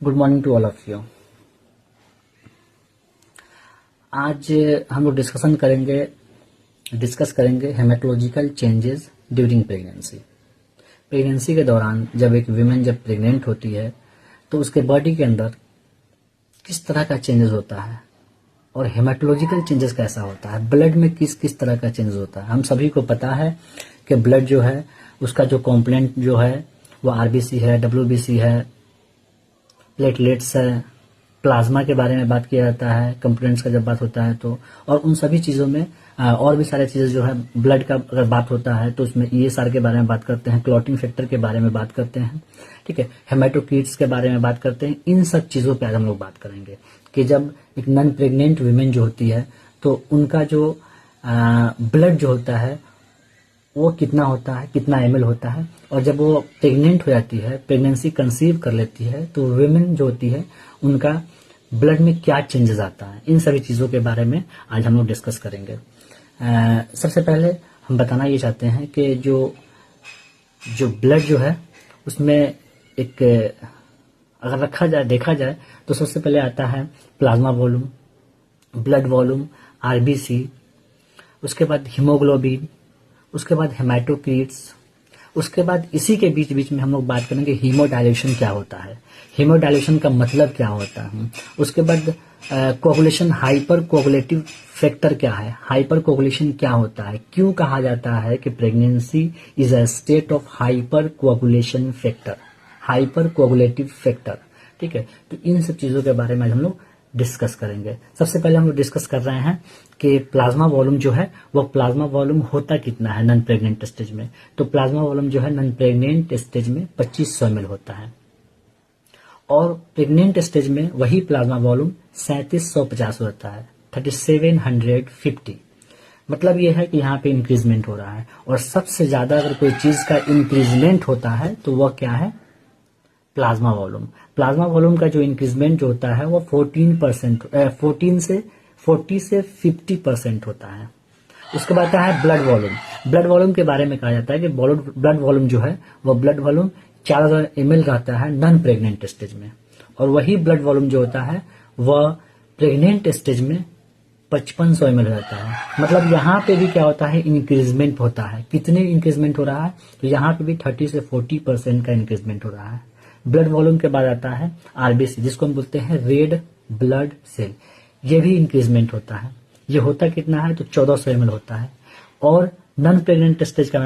Good morning to all of you. आज हम लोग डिस्कस करेंगे haematological changes during pregnancy. Pregnancy के दौरान जब एक वीमेन जब प्रेग्नेंट होती है तो उसके बॉडी के अंदर किस तरह का चेंजेस होता है और हेमेटोलॉजिकल चेंजेस कैसा होता है, ब्लड में किस किस तरह का चेंजेस होता है। हम सभी को पता है कि ब्लड जो है उसका जो कॉम्पोनेंट जो है वो आरबीसी है, डब्ल्यूबीसी है, प्लेटलेट्स है, प्लाज्मा के बारे में बात किया जाता है कंपोनेंट्स का जब बात होता है तो, और उन सभी चीज़ों में और भी सारे चीज़ें जो है ब्लड का अगर बात होता है तो उसमें ईएसआर के बारे में बात करते हैं, क्लॉटिंग फैक्टर के बारे में बात करते हैं, ठीक है, हेमेटोक्रीट्स के बारे में बात करते हैं। इन सब चीज़ों पे आज हम लोग बात करेंगे कि जब एक नॉन प्रेग्नेंट वीमेन जो होती है तो उनका जो ब्लड जो होता है वो कितना होता है, कितना एमएल होता है, और जब वो प्रेग्नेंट हो जाती है, प्रेगनेंसी कंसीव कर लेती है तो वीमेन जो होती है उनका ब्लड में क्या चेंजेस आता है। इन सभी चीज़ों के बारे में आज हम लोग डिस्कस करेंगे। सबसे पहले हम बताना ये चाहते हैं कि जो ब्लड जो है उसमें एक अगर देखा जाए तो सबसे पहले आता है plasma volume, blood volume, RBC, उसके बाद हीमोग्लोबिन, उसके बाद हेमेटोक्रीट्स, उसके बाद इसी के बीच बीच में हम लोग बात करेंगे हीमोडायलेशन क्या होता है, हीमोडायलेशन का मतलब क्या होता है, उसके बाद कोगुलेशन, हाइपर कोगुलेटिव फैक्टर क्या है, हाइपर कोगुलेशन क्या होता है, क्यों कहा जाता है कि pregnancy is a state of hyper coagulation factor, hyper coagulative factor, ठीक है। तो इन सब चीजों के बारे में आज हम लोग डिस्कस करेंगे। सबसे पहले हम लोग डिस्कस कर रहे हैं कि प्लाज्मा वॉल्यूम जो है वो प्लाज्मा वॉल्यूम होता कितना है नॉन प्रेग्नेंट स्टेज में। तो प्लाज्मा वॉल्यूम जो है नॉन प्रेग्नेंट स्टेज में 2500 ml होता है और प्रेग्नेंट स्टेज में वही प्लाज्मा वॉल्यूम 3750 होता है, 3750। मतलब ये है कि यहाँ पे इंक्रीजमेंट हो रहा है, और सबसे ज्यादा अगर कोई चीज का इंक्रीजमेंट होता है तो वह क्या है, प्लाज्मा वॉल्यूम। प्लाज्मा वॉल्यूम का जो इंक्रीजमेंट जो होता है वो 40 से 50% होता है। उसके बाद आता है ब्लड वॉल्यूम। ब्लड वॉल्यूम के बारे में कहा जाता है कि ब्लड वॉल्यूम जो है वो ब्लड वॉल्यूम 4000 ml रहता है नॉन प्रेग्नेंट स्टेज में, और वही ब्लड वॉल्यूम जो होता है वह प्रेग्नेंट स्टेज में 5500 ml रहता है। मतलब यहाँ पे भी क्या होता है, इंक्रीजमेंट होता है। कितने इंक्रीजमेंट हो रहा है, तो यहाँ पे भी 30 से 40% का इंक्रीजमेंट हो रहा है। ब्लड वॉल्यूम के बाद आता है आरबीसी, जिसको हम बोलते हैं रेड ब्लड सेल। ये भी इंक्रीजमेंट होता है। ये होता कितना है, तो 1400 ml होता है। और नॉन प्रेग्नेंट स्टेज का